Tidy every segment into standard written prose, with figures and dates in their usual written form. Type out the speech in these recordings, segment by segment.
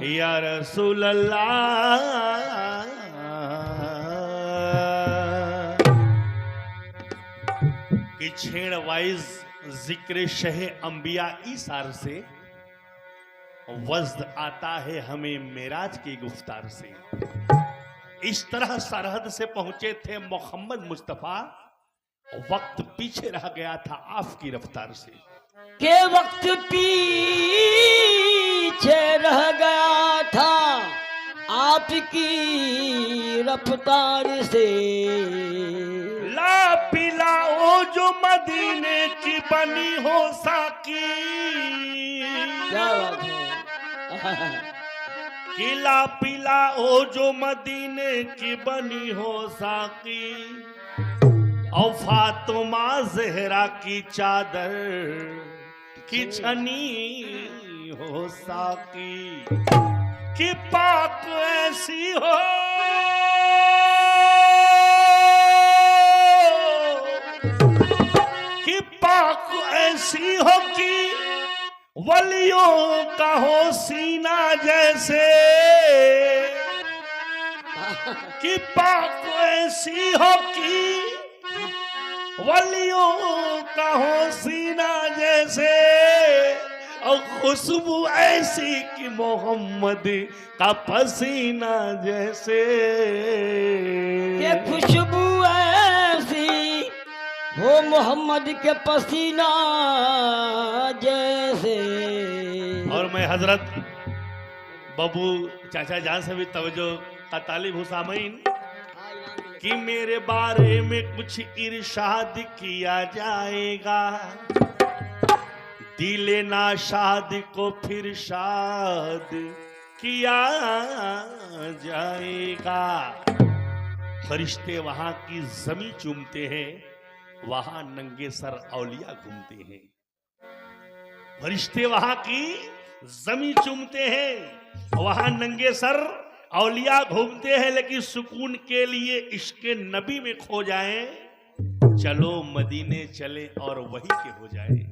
या रसूल अल्लाह। कि छेड़ वाइज जिक्र शह अंबिया ईसार से वज्द आता है हमें मेराज की गुफ्तार से। इस तरह सरहद से पहुंचे थे मोहम्मद मुस्तफा, वक्त पीछे रह गया था आपकी रफ्तार से। के वक्त पीछे रह गया था आपकी रफ्तार से। ला पिलाओ जो मदीने की बनी हो साकी। क्या बात है। किला पिलाओ जो मदीने की बनी हो साकी। और फातिमा ज़हरा की चादर की छनी हो साकी। कि पाक ऐसी हो कि पाक ऐसी हो कि वलियों का हो सीना जैसे। कि पाक ऐसी हो कि वलियों का हो सीना जैसे। और खुशबू ऐसी कि मोहम्मद का पसीना जैसे। ये खुशबू ऐसी हो मोहम्मद के पसीना जैसे। और मैं हजरत बबू चाचा जान से भी तवज्जो का तालिब हूँ सामईन कि मेरे बारे में कुछ इरशाद किया जाएगा। दिले नाशाद को फिर शाद किया जाएगा। फरिश्ते वहां की जमी चूमते हैं, वहां नंगे सर औलिया घूमते हैं। फरिश्ते वहां की जमी चूमते हैं, वहां नंगे सर औलिया घूमते हैं। लेकिन सुकून के लिए इश्क नबी में खो जाएं, चलो मदीने चले और वही के हो जाए।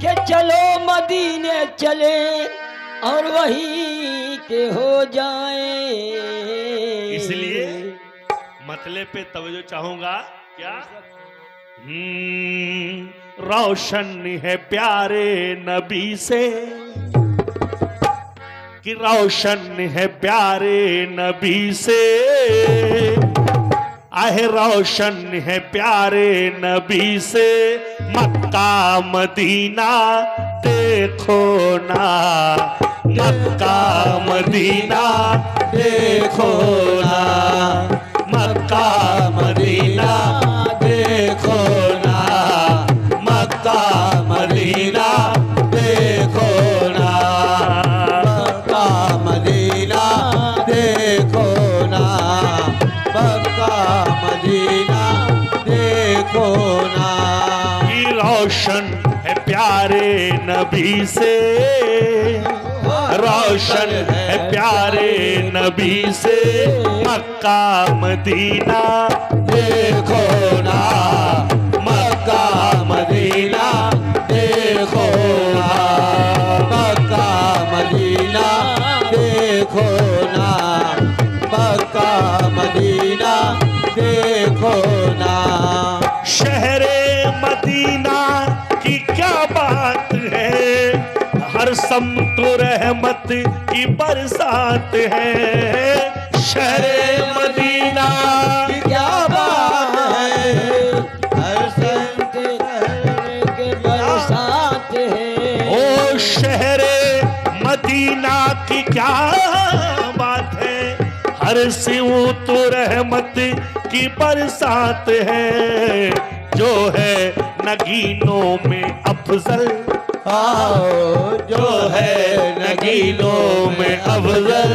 कि चलो मदीने चले और वही के हो जाए। इसलिए मतले पे तवज्जो चाहूंगा। क्या रोशन है प्यारे नबी से। कि रोशन है प्यारे नबी से। आहे रोशन है प्यारे नबी से। मक्का मदीना देखो ना। मक्का मदीना देखो ना। मक्का मदीना देखो ना। मक्का मदीना देखो ना। मक्का मदीना देखो ना। मक्का मदीना देखो ना। रोशन है प्यारे नबी से। रोशन है प्यारे नबी से। मक्का मदीना देखो ना। मक्का मदीना देखो ना। मक्का मदीना देखो ना। मक्का मदीना देखो ना। शहरे मदीना की क्या बात है। हर समतो रहमत की बरसात है। शहरे मदीना की क्या बात है। हर संत के बरसात है। ओ शहरे मदीना की क्या बात है। हर सिऊ तो रहमत की बरसात है। जो है नगीनों में अफजल। आओ जो है नगीनों में अफजल।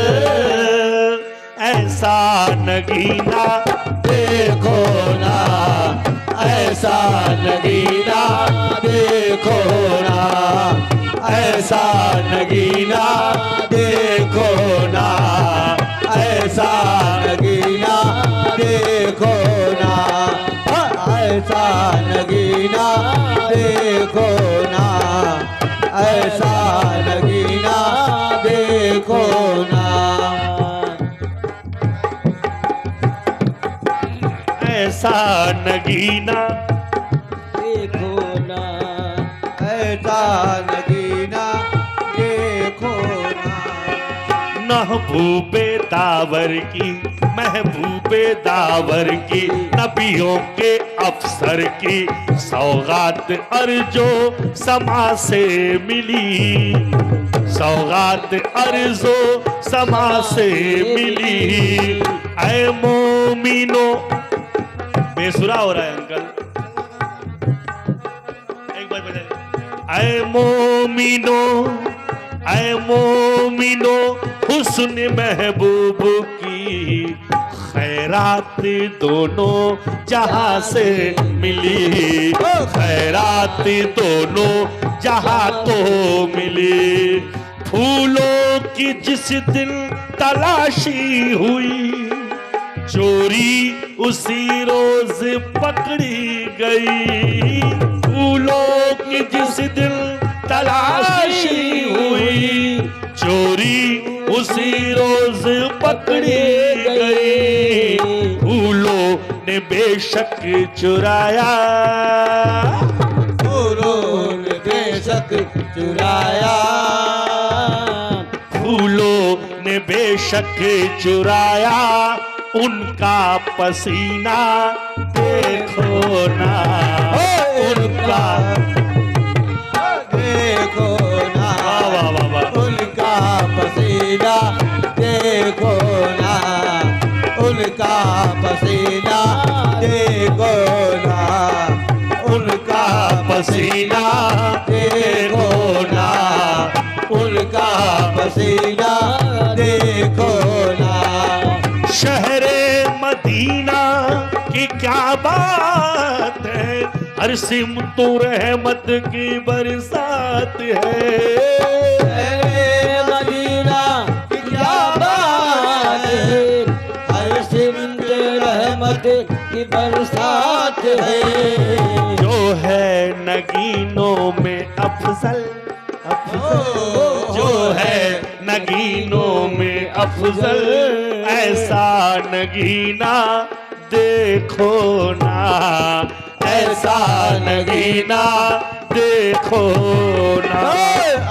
ऐसा नगीना देखो ना। ऐसा नगीना देखो ना। ऐसा नगीना देखो ना। ऐसा नगीना देखो ना। ऐसा नगीना देखो ना। ऐसा नगीना देखो ऐसा नगीना देखो ना, ऐसा नगीना देखो ना। महबूबे दावर की, महबूबे दावर की, नबियों के अफसर की सौगात अर्जो समा से मिली, सौगात अर्जो समा से मिली। ऐ मोमिनो, बेसुरा हो रहा है अंकल, एक बार बजाइए। ऐ मोमिनो, ऐ मोमिनो, हुस्न महबूब की खैरात दोनों जहां से मिली, खैरात दोनों जहां को मिली। फूलों की जिस दिन तलाशी हुई, चोरी उसी रोज पकड़ी गई। फूलों की जिस दिन तलाशी हुई, चोरी उसी रोज पकड़ी गई। फूलों ने बेशक चुराया, फूलों ने बेशक चुराया, फूलों ने बेशक चुराया उनका पसीना देखो ना, उनका देखो ना, वाह वाह वाह वाह। उनका पसीना देखो ना, उनका पसीना देखो ना, उनका पसीना देखो ना, उनका पसीना देखो ना। शहरे मदीना की क्या बात है, हर सिमतो रहमत की बरसात है। अरे मदीना की क्या बात है, हर सिमत रहमत की बरसात है। जो है नगीनों में अफजल, जो है नगीनों में अफजल, ऐसा नगीना देखो ना, ऐसा नगीना देखो ना,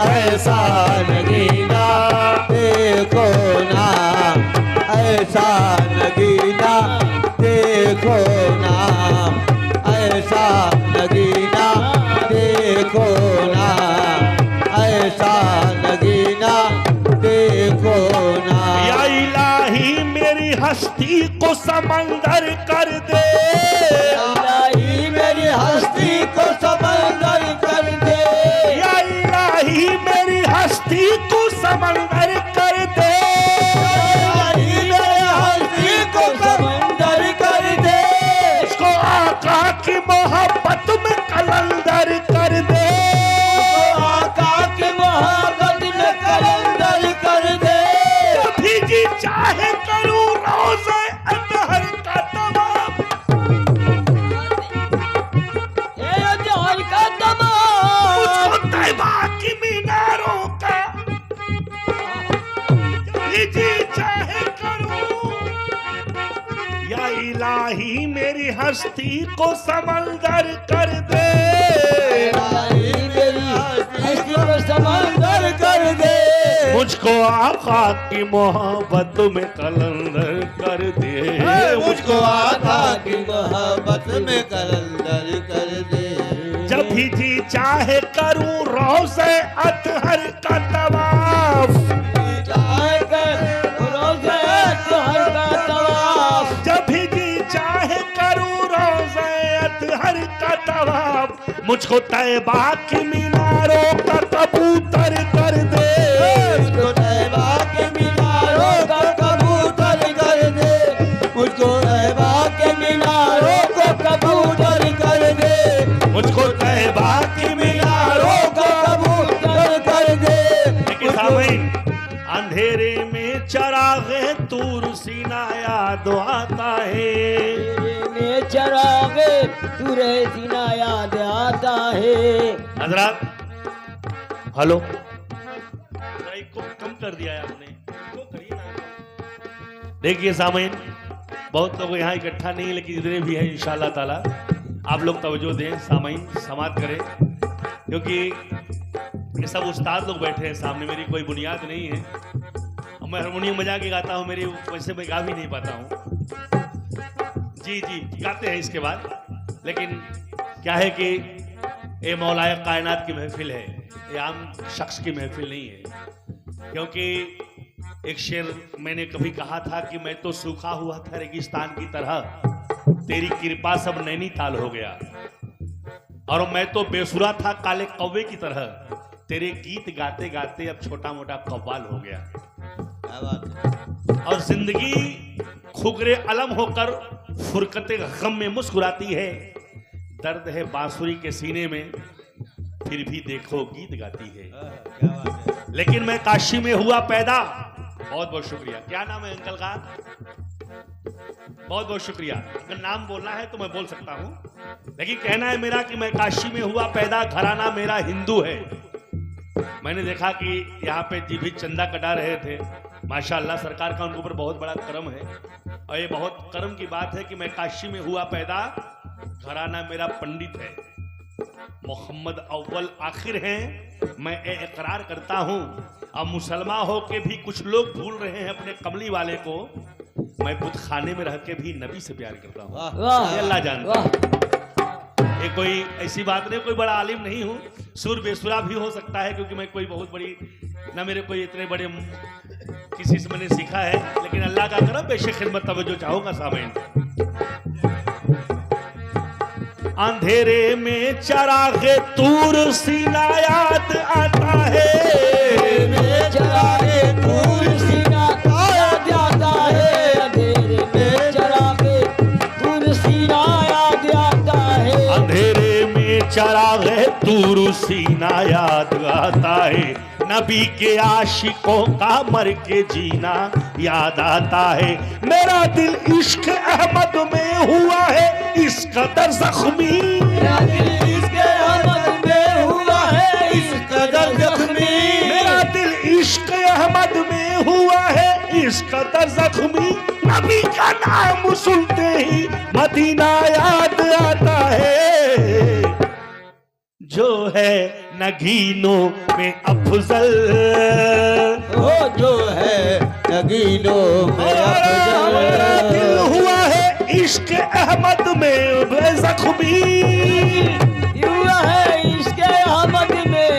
ऐसा नगीना देखो ना, ऐसा नगीना देखो ना, ऐसा नगीना देखो ना, ऐसा नगीना देखो ना। या इलाही मेरी हस्ती को समंदर कर दे, इलाही मेरी हस्ती को समंदर कर दे, या इलाही मेरी हस्ती को समंदर कर दे। इलाही मेरी हस्ती को समंदर कर दे, इसको आका की मोहब्बत में कलंदर कर दे, आका की मोहब्बत में कलंदर कर दे। कभी जी चाहे करूं रोज़े अतहर का तमाम, ये जोहर का तमाम, मुझको तैबा की मीनारों का कभी जी चाहे करूं। या इलाही मेरी हस्ती को समंदर कर दे, इलाही मेरी हस्ती को समंदर कर दे, मुझको आका की मोहब्बत में कलंदर कर दे, मुझको आका की मोहब्बत में कलंदर कर दे। जब भी जी चाहे करूं रोज़े अतहर का तवाफ, चाहे कर रोज़े अतहर का तवाफ, जब भी जी चाहे करूं रोज़े अतहर का तवाफ, मुझको तैबा की मीनारों का कबूतर कर दे, मुझको तैबा के मीनारों का कबूतर कर दे, मुझको तैबा के मीनारों को कबूतर कर दे, मुझको तैबा की मीनारों को कबूतर कर दे। लेकिन सामईन, अंधेरे में चरागे तूर सीना याद आता है, तेरे में चरागे तुरे सीना याद आता है। हजरत हेलो, माइक को कम कर दिया है आपने, तो करिए ना। देखिए सामईन, बहुत लोग यहाँ इकट्ठा नहीं है, लेकिन जितने भी हैं इंशाल्लाह ताला आप लोग तवज्जो दें, सामाइन समात करें, क्योंकि ये सब उस्ताद लोग बैठे हैं सामने, मेरी कोई बुनियाद नहीं है। मैं हारमोनियम बजा के गाता हूँ, मेरी वैसे मैं गा भी नहीं पाता हूँ। जी जी गाते हैं इसके बाद, लेकिन क्या है कि ये मौलाए कायनात की महफिल है, ये आम शख्स की महफिल नहीं है। क्योंकि एक शेर मैंने कभी कहा था कि मैं तो सूखा हुआ था रेगिस्तान की तरह, तेरी कृपा सब नैनीताल हो गया, और मैं तो बेसुरा था काले कौवे की तरह, तेरे गीत गाते गाते अब छोटा मोटा कव्वाल हो गया। क्या बात है। और जिंदगी खुगरे अलम होकर फुरकते गम में मुस्कुराती है, दर्द है बांसुरी के सीने में, फिर भी देखो गीत गाती है। क्या बात है। लेकिन मैं काशी में हुआ पैदा। बहुत बहुत शुक्रिया। क्या नाम है अंकल का? बहुत बहुत शुक्रिया। अगर नाम बोलना है तो मैं बोल सकता हूं, लेकिन कहना है मेरा कि मैं काशी में हुआ पैदा, घराना मेरा हिंदू है। मैंने देखा कि यहाँ पे जी भी चंदा कटा रहे थे, माशाल्लाह सरकार का उनके ऊपर बहुत बड़ा करम है, और ये बहुत करम की बात है कि मैं काशी में हुआ पैदा, घराना मेरा पंडित है, मोहम्मद अव्वल आखिर हैं, मैं इकरार करता हूं। अब मुसलमान हो के भी कुछ लोग भूल रहे हैं अपने कमली वाले को, मैं बुत खाने में रह के भी नबी से प्यार करता हूं। वाह ये अल्लाह जानता है। ये कोई ऐसी बात नहीं, कोई बड़ा आलिम नहीं हूं, सुर बेसुरा भी हो सकता है, क्योंकि मैं कोई बहुत बड़ी ना, मेरे कोई इतने बड़े किसी से मैंने सीखा है, लेकिन अल्लाह का करम, बेशक खिदमत तवज्जो चाहूंगा सामईन। अंधेरे में चरागे तूर सीना याद आता है, चरागे तूर सीना याद आता है, अंधेरे में चरागे तूर सीना याद आता है, अंधेरे में चरागे तूर सीना याद आता है, नबी के आशिकों का मर के जीना याद आता है, मेरा दिल इश्क अहमद में हुआ है इस कदर जख्मी, मेरा दिल इश्क अहमद में हुआ है इस कदर जख्मी, मेरा दिल इश्क अहमद में हुआ है इस कदर जख्मी, नबी का नाम सुनते ही मदीना याद आता है, जो है नगीनों में अफजल, वो जो है नगीनों में अफजल, मेरा दिल हुआ है इश्क अहमद में जख्मी, हुआ है इश्क अहमद में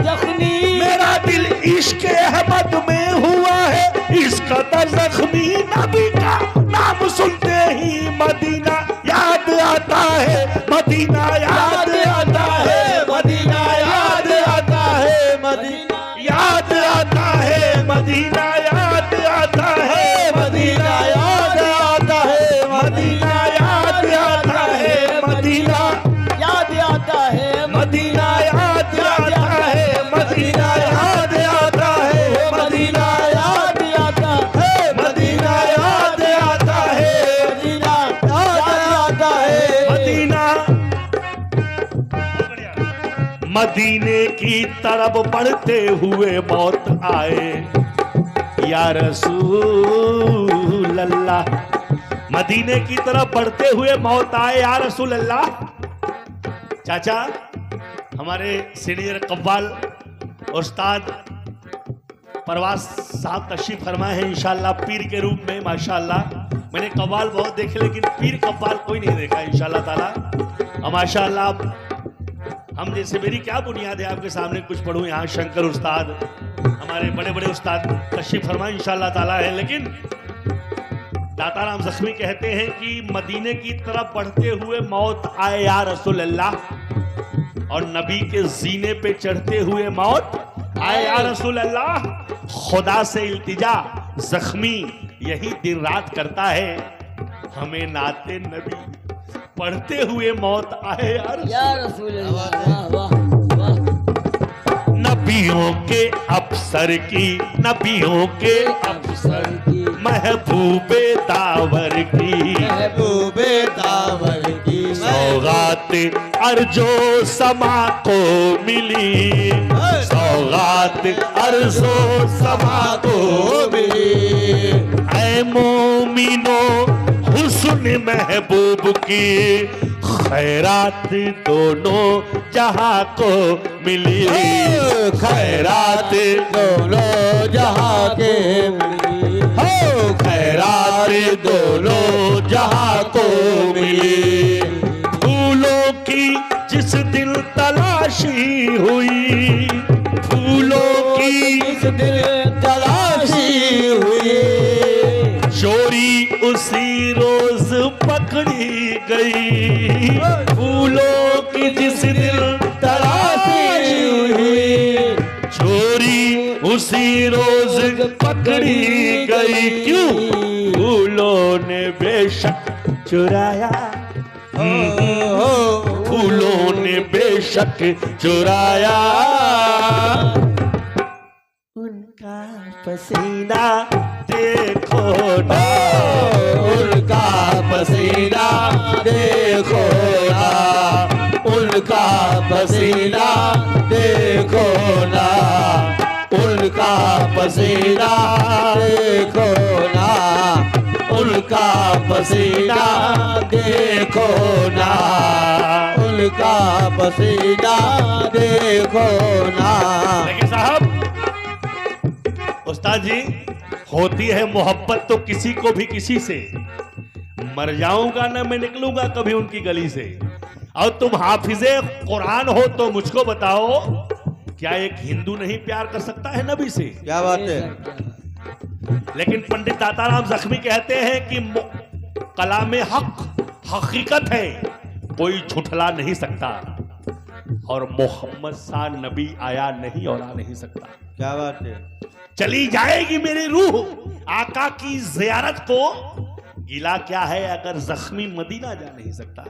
जख्मी, मेरा दिल इश्क अहमद में हुआ है इस कदर जख्मी, नबी का नाम सुनते ही मदीना याद आता है, मदीना याद आता है, मदीना याद आता है, मदीना याद आता है, मदीना याद आता है, मदीना याद आता है, मदीना याद आता है, मदीना याद आता है, मदीना याद आता है, मदीना याद आता है, मदीना याद आता है, मदीना याद आता है, मदीना याद आता है, मदीना। मदीने की तरफ बढ़ते हुए मौत आए या रसूल अल्लाह, मदीने की तरफ बढ़ते हुए मौत आए या रसूल अल्लाह। चाचा हमारे सीनियर कव्वाल उस्ताद परवाज साहब तशरीफ फरमाए हैं इंशाल्लाह पीर के रूप में, माशाल्लाह। मैंने कव्वाल बहुत देखे लेकिन पीर कव्वाल कोई नहीं देखा इंशाल्लाह ताला। और माशाल्लाह हम जैसे, मेरी क्या बुनियाद है आपके सामने कुछ पढ़ूं। यहाँ शंकर उस्ताद, हमारे बड़े बड़े उस्ताद तशरीफ फरमाए इंशाल्लाह ताला है, लेकिन दाताराम जख्मी कहते हैं कि मदीने की तरफ बढ़ते हुए मौत आए या रसूल अल्लाह, और नबी के जीने पे चढ़ते हुए मौत आए या रसूल अल्लाह। खुदा से इल्तिजा जख्मी यही दिन रात करता है, हमें नाते नबी पढ़ते हुए मौत आए या रसूल अल्लाह। वाह वाह, नबियों के अफसर की, नबियों के अफसर की, महबूबे दावर की, महबूबे दावर की सौगात अर्जो समा को मिली, सौगात अर्जो समा को मिली। ऐ मोमिनो सुन महबूब की खैरात दोनों जहां को मिली, खैरात दोनों जहां के मिली, हो खैरात दोनों जहां को मिली। फूलों की जिस दिन तलाशी हुई, फूलों की इस दिल तलाशी हुई, चोरी उसी रोज पकड़ी गई। फूलों की जिस दिन तलाशी हुई, चोरी उसी रोज पकड़ी गई। क्यों? फूलों ने बेशक चुराया, फूलों ने बेशक चुराया उनका पसीना देखो ना, उनका पसीना देखो ना, उनका पसीना देखो ना, उनका पसीना देखो ना, उनका पसीना देखो ना, उनका पसीना देखो ना। लेकिन साहब, उस्ताद जी, होती है मोहब्बत तो किसी को भी किसी से, मर जाऊंगा ना मैं निकलूंगा कभी उनकी गली से। और तुम हाफिजे कुरान हो तो मुझको बताओ, क्या एक हिंदू नहीं प्यार कर सकता है नबी से? क्या बात है? लेकिन पंडित दाताराम जख्मी कहते हैं कि कलाम हक हकीकत है, कोई झुठला नहीं सकता, और मोहम्मद सा नबी आया नहीं और आ नहीं सकता। क्या बात है? चली जाएगी मेरी रूह आका की जियारत को, गिला क्या है अगर जख्मी मदीना जा नहीं सकता।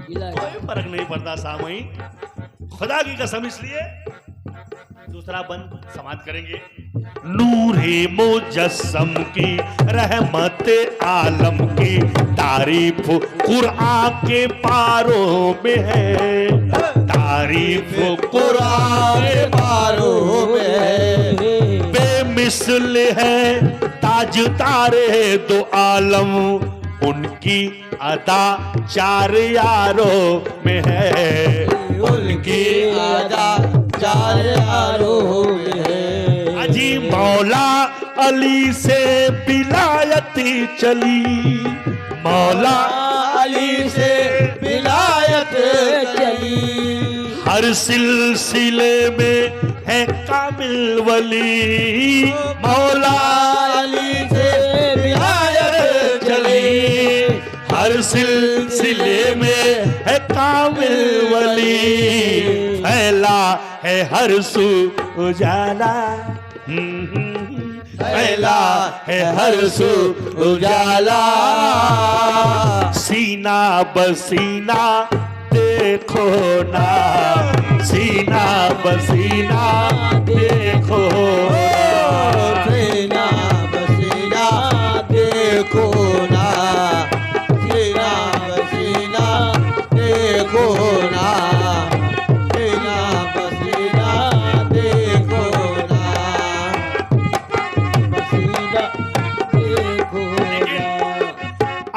कोई फर्क नहीं पड़ता सामईन, खुदा की कसम। इसलिए दूसरा बंद समाप्त करेंगे। नूरे मुजस्सम की रहमत आलम की तारीफ कुरान के पारों में है, तारीफ कुरान के पारों में बेमिसल है ताज तारे दो आलम, उनकी अदा चार यारों में है, उनकी आदा चार यारों में है। अजी मौला अली से विलायती चली, मौला अली से विलायत चली, हर सिलसिले में है कामिल वली, मौला अली से विलायत चली, हर सिलसिले में है कामिल वली, फैला है हर सू उजाला, फैला है हर सू उजाला, सीना बसीना देखो ना, सीना बसीना देखो ना, सीना बसीना देखो ना, सीना बसीना देखो ना, सीना बसीना देखो ना, बसीना देखो ना।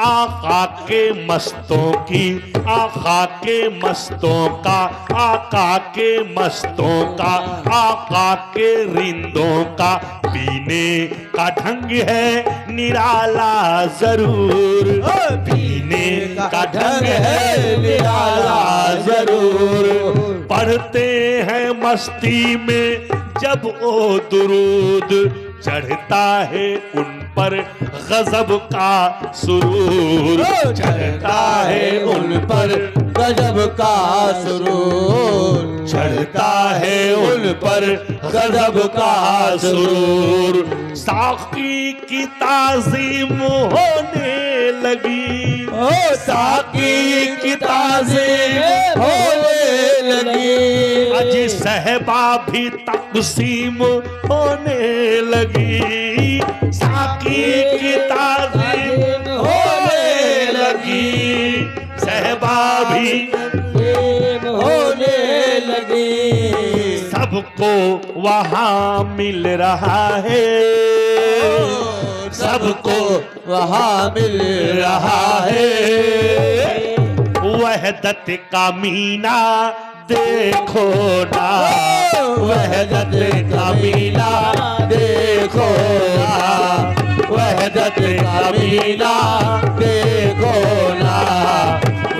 आका के मस्तों की, आका के मस्तों का, आका के मस्तों का, आका के रिंदों का पीने का ढंग है निराला जरूर, पीने का ढंग है निराला जरूर। पढ़ते हैं मस्ती में जब ओ दुरूद, चढ़ता है उन पर गजब का सुरूर, चढ़ता है उन पर गजब का सुरूर, चढ़ता है उन पर गजब का सुरूर। साकी की ताज़ीम होने लगी, ओ साकी की ताज़ीम होने लगी, अज सहबा भी तक़सीम होने लगी, साकी की ताज़ीम होने लगी, सहबा भी होने लगी, सबको वहाँ मिल रहा है, सबको वहाँ मिल रहा है। वहदत का मीना देखो ना, वहदत का मीना देखो ना, वहदत का मीना देखो ना,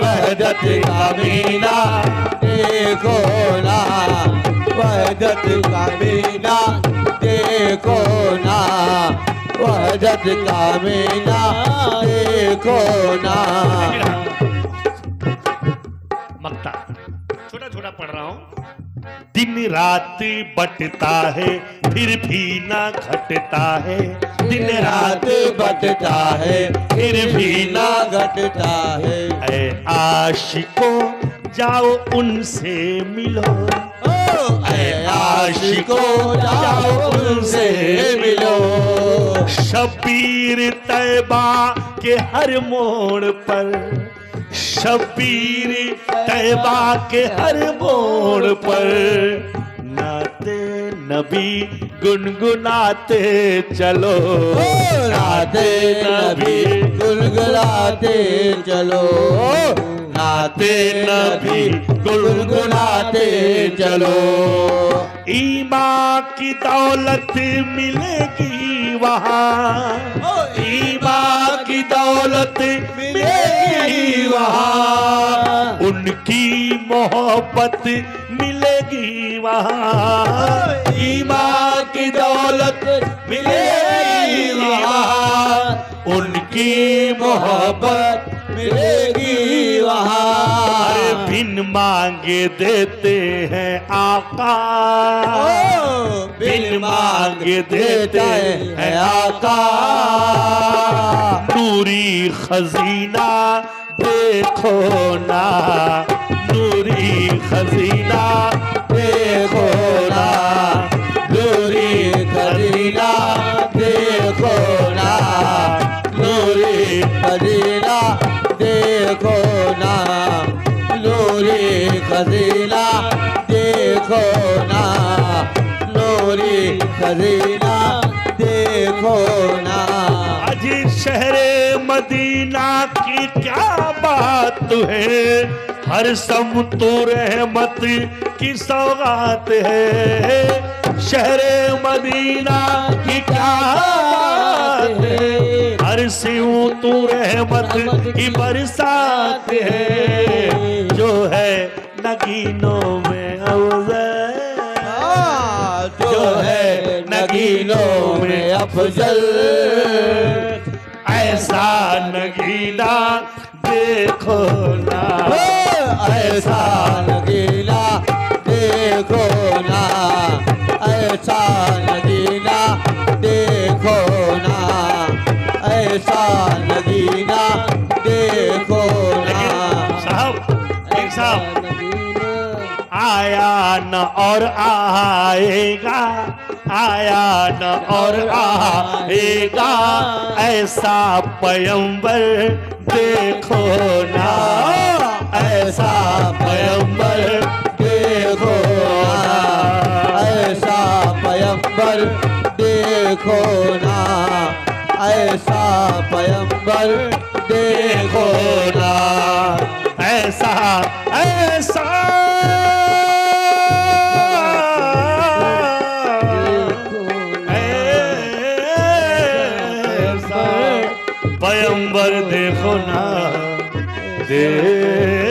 वहदत का मीना देखो ना, वहदत का मीना देखो ना, वहदत का मीना देखो ना। मक्ता छोटा छोटा पढ़ रहा हूं। दिन रात बटता है फिर भी ना घटता है, दिन रात बटता है फिर भी ना घटता है। ऐ आशिको जाओ उनसे मिलो, ऐ आशिको जाओ उनसे मिलो। शबीर तैबा के हर मोड़ पर, शबीर तैबा के हर मोड़ पर नाते नबी गुनगुनाते चलो, नाते नबी गुनगुनाते चलो, नाते नबी गुनगुनाते चलो। ईमान की दौलत मिलेगी वहाँ, ईमान की दौलत मिलेगी वहाँ, उनकी मोहब्बत मिलेगी वहाँ, ईमान की दौलत मिलेगी वहाँ, उनकी मोहब्बत मिलेगी वहाँ। अरे बिन मांगे देते हैं आका, बिन मांगे देते हैं आका। नूरी खजीना देखो ना, नूरी खजीना देखो ना, नूरी खजीना देखो ना, नूरी खजीना देखो ना, नूरी खजीना देखो ना, नूरी खजीना देखो ना। आज शहरे मदीना की क्या बात है, हर सम तो रहमत की सौगात है। शहरे मदीना की क्या बात है, हर सिऊ तो रहमत की बरसात है। जो है नगीनों में अफजल, जो है नगीनों में अफजल, ऐसा नगीना देखो ना, ऐसा नगीना देखो ना, ऐसा नगीना देखो ना, ऐसा नगीना देखो ना। साहब एक साहब आया न और आएगा, आया न और आएगा, ऐसा पयंबर देखो ना, ऐसा पैगंबर देखो ना, ऐसा पैगंबर देखो ना, ऐसा पैगंबर देखो ना। ऐसा ऐसा ऐसा पयंबर देखो ना, देखो